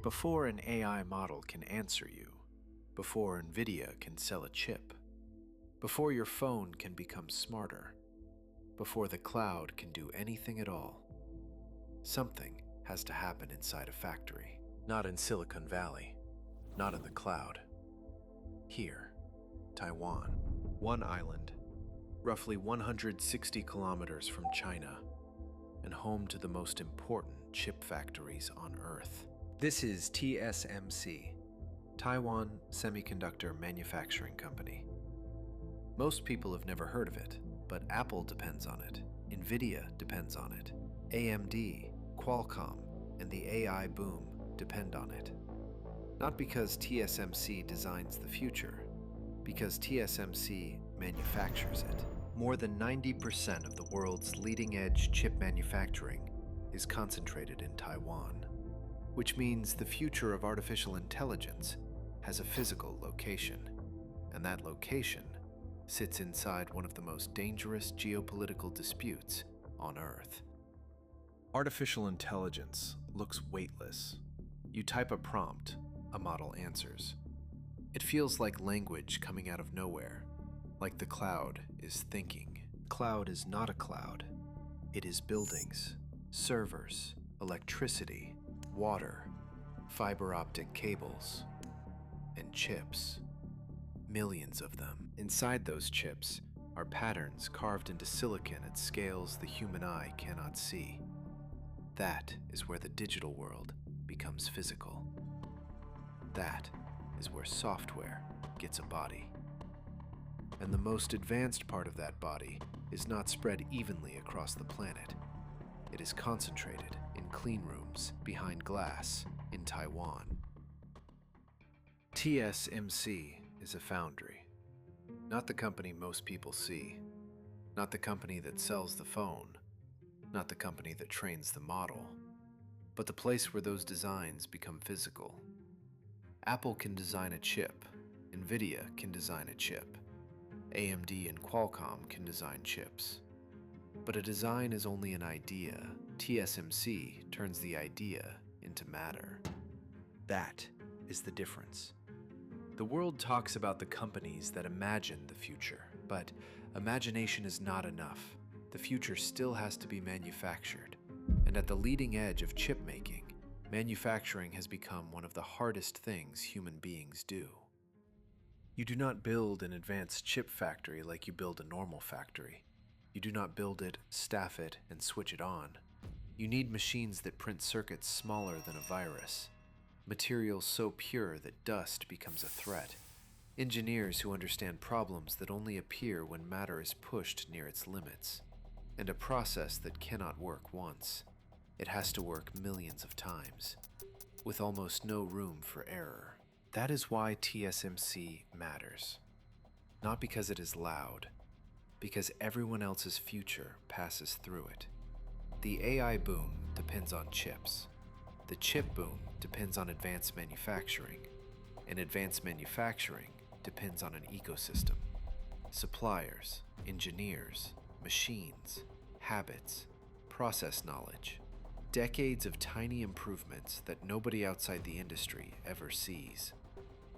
Before an AI model can answer you, before Nvidia can sell a chip, before your phone can become smarter, before the cloud can do anything at all, something has to happen inside a factory. Not in Silicon Valley, not in the cloud. Here, Taiwan, one island, roughly 160 kilometers from China, and home to the most important chip factories on Earth. This is TSMC, Taiwan Semiconductor Manufacturing Company. Most people have never heard of it, but Apple depends on it, Nvidia depends on it, AMD, Qualcomm, and the AI boom depend on it. Not because TSMC designs the future, because TSMC manufactures it. More than 90% of the world's leading-edge chip manufacturing is concentrated in Taiwan, which means the future of artificial intelligence has a physical location, and that location sits inside one of the most dangerous geopolitical disputes on Earth. Artificial intelligence looks weightless. You type a prompt, a model answers. It feels like language coming out of nowhere, like the cloud is thinking. Cloud is not a cloud. It is buildings, servers, electricity, water, fiber optic cables, and chips. Millions of them. Inside those chips are patterns carved into silicon at scales the human eye cannot see. That is where the digital world becomes physical. That is where software gets a body. And the most advanced part of that body is not spread evenly across the planet. It is concentrated in clean rooms behind glass in Taiwan. TSMC is a foundry. Not the company most people see. Not the company that sells the phone. Not the company that trains the model. But the place where those designs become physical. Apple can design a chip. Nvidia can design a chip. AMD and Qualcomm can design chips. But a design is only an idea. TSMC turns the idea into matter. That is the difference. The world talks about the companies that imagine the future, but imagination is not enough. The future still has to be manufactured. And at the leading edge of chip making, manufacturing has become one of the hardest things human beings do. You do not build an advanced chip factory like you build a normal factory. You do not build it, staff it, and switch it on. You need machines that print circuits smaller than a virus. Materials so pure that dust becomes a threat. Engineers who understand problems that only appear when matter is pushed near its limits. And a process that cannot work once. It has to work millions of times, with almost no room for error. That is why TSMC matters. Not because it is loud, because everyone else's future passes through it. The AI boom depends on chips. The chip boom depends on advanced manufacturing. And advanced manufacturing depends on an ecosystem. Suppliers, engineers, machines, habits, process knowledge. Decades of tiny improvements that nobody outside the industry ever sees.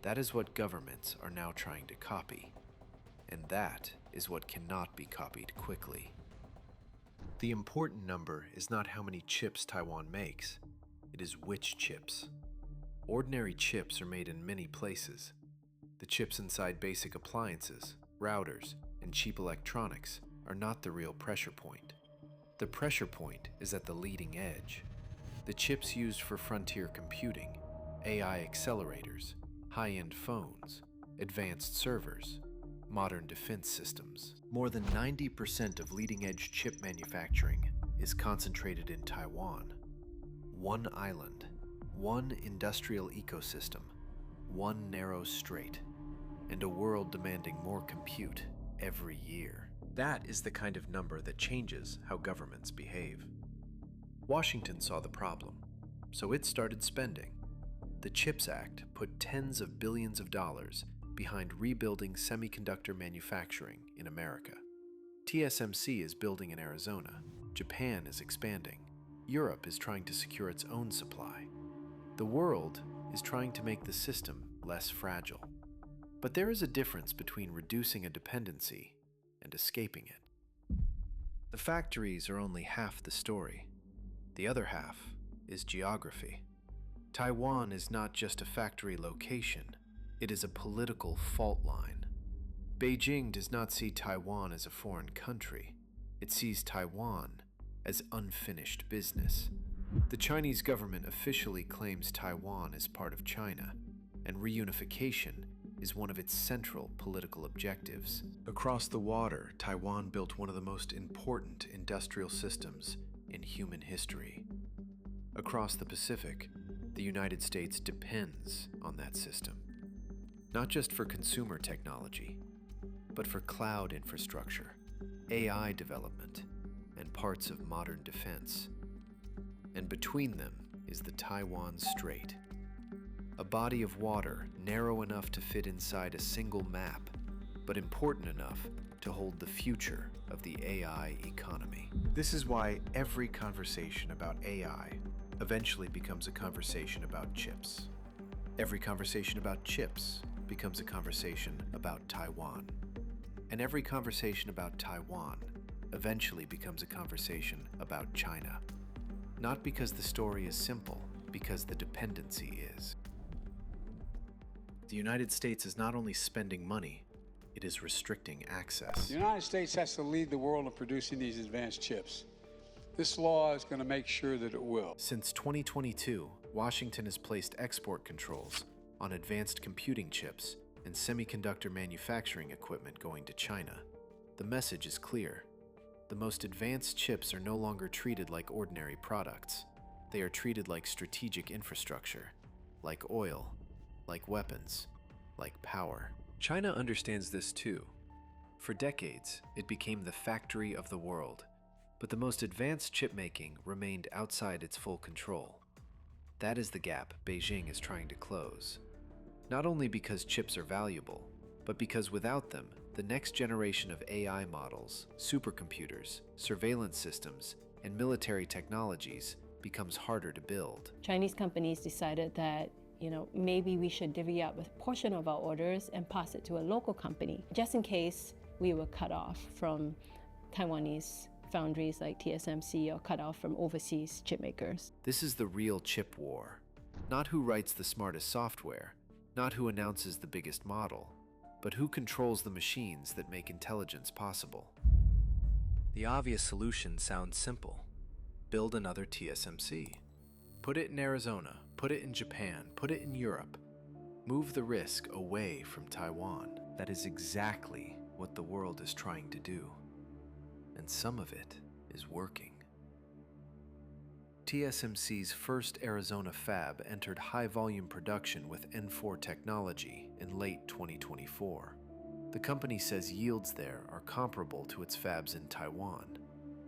That is what governments are now trying to copy. And that is what cannot be copied quickly. The important number is not how many chips Taiwan makes. It is which chips. Ordinary chips are made in many places. The chips inside basic appliances, routers, and cheap electronics are not the real pressure point. The pressure point is at the leading edge. The chips used for frontier computing, AI accelerators, high-end phones, advanced servers, modern defense systems. More than 90% of leading-edge chip manufacturing is concentrated in Taiwan. One island, one industrial ecosystem, one narrow strait, and a world demanding more compute every year. That is the kind of number that changes how governments behave. Washington saw the problem, so it started spending. The CHIPS Act put tens of billions of dollars behind rebuilding semiconductor manufacturing in America. TSMC is building in Arizona. Japan is expanding. Europe is trying to secure its own supply. The world is trying to make the system less fragile. But there is a difference between reducing a dependency and escaping it. The factories are only half the story. The other half is geography. Taiwan is not just a factory location, it is a political fault line. Beijing does not see Taiwan as a foreign country. It sees Taiwan as unfinished business. The Chinese government officially claims Taiwan as part of China, and reunification is one of its central political objectives. Across the water, Taiwan built one of the most important industrial systems in human history. Across the Pacific, the United States depends on that system, not just for consumer technology, but for cloud infrastructure, AI development, and parts of modern defense. And between them is the Taiwan Strait, a body of water narrow enough to fit inside a single map, but important enough to hold the future of the AI economy. This is why every conversation about AI eventually becomes a conversation about chips. Every conversation about chips becomes a conversation about Taiwan. And every conversation about Taiwan eventually becomes a conversation about China. Not because the story is simple, because the dependency is. The United States is not only spending money, it is restricting access. The United States has to lead the world in producing these advanced chips. This law is going to make sure that it will. Since 2022, Washington has placed export controls on advanced computing chips and semiconductor manufacturing equipment going to China. The message is clear. The most advanced chips are no longer treated like ordinary products. They are treated like strategic infrastructure, like oil, like weapons, like power. China understands this too. For decades, it became the factory of the world. But the most advanced chip-making remained outside its full control. That is the gap Beijing is trying to close. Not only because chips are valuable, but because without them, the next generation of AI models, supercomputers, surveillance systems, and military technologies becomes harder to build. Chinese companies decided that maybe we should divvy up a portion of our orders and pass it to a local company, just in case we were cut off from Taiwanese foundries like TSMC or cut off from overseas chip makers. This is the real chip war. Not who writes the smartest software, not who announces the biggest model, but who controls the machines that make intelligence possible. The obvious solution sounds simple. Build another TSMC. Put it in Arizona, put it in Japan, put it in Europe. Move the risk away from Taiwan. That is exactly what the world is trying to do. And some of it is working. TSMC's first Arizona fab entered high-volume production with N4 technology in late 2024. The company says yields there are comparable to its fabs in Taiwan.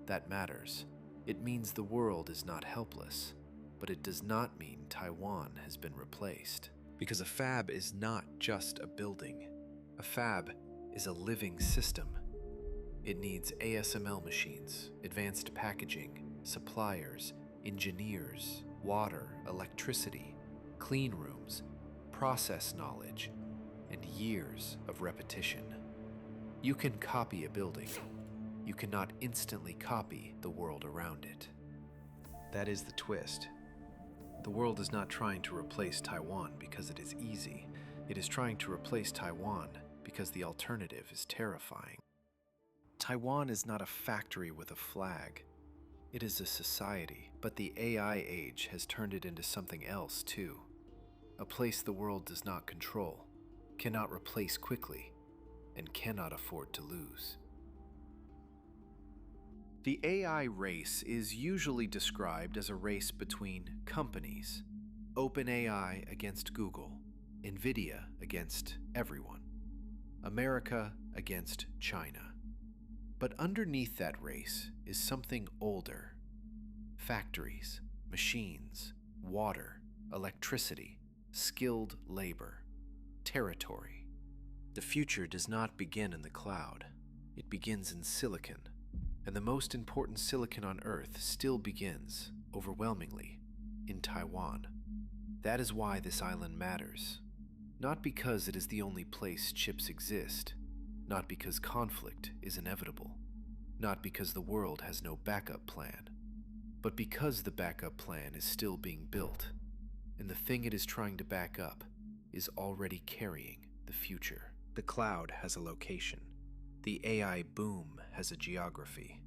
That matters. It means the world is not helpless, but it does not mean Taiwan has been replaced. Because a fab is not just a building. A fab is a living system. It needs ASML machines, advanced packaging, suppliers, engineers, water, electricity, clean rooms, process knowledge, and years of repetition. You can copy a building. You cannot instantly copy the world around it. That is the twist. The world is not trying to replace Taiwan because it is easy. It is trying to replace Taiwan because the alternative is terrifying. Taiwan is not a factory with a flag. It is a society, but the AI age has turned it into something else too. A place the world does not control, cannot replace quickly, and cannot afford to lose. The AI race is usually described as a race between companies. OpenAI against Google, Nvidia against everyone, America against China. But underneath that race is something older. Factories, machines, water, electricity, skilled labor, territory. The future does not begin in the cloud. It begins in silicon. And the most important silicon on Earth still begins, overwhelmingly, in Taiwan. That is why this island matters. Not because it is the only place chips exist, not because conflict is inevitable, not because the world has no backup plan, but because the backup plan is still being built, and the thing it is trying to back up is already carrying the future. The cloud has a location. The AI boom has a geography.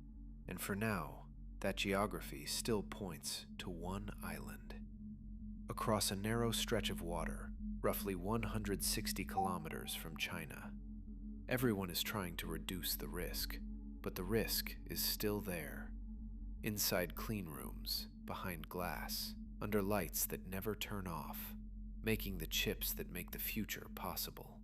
And for now, that geography still points to one island. Across a narrow stretch of water, roughly 160 kilometers from China. Everyone is trying to reduce the risk, but the risk is still there. Inside clean rooms, behind glass, under lights that never turn off, making the chips that make the future possible.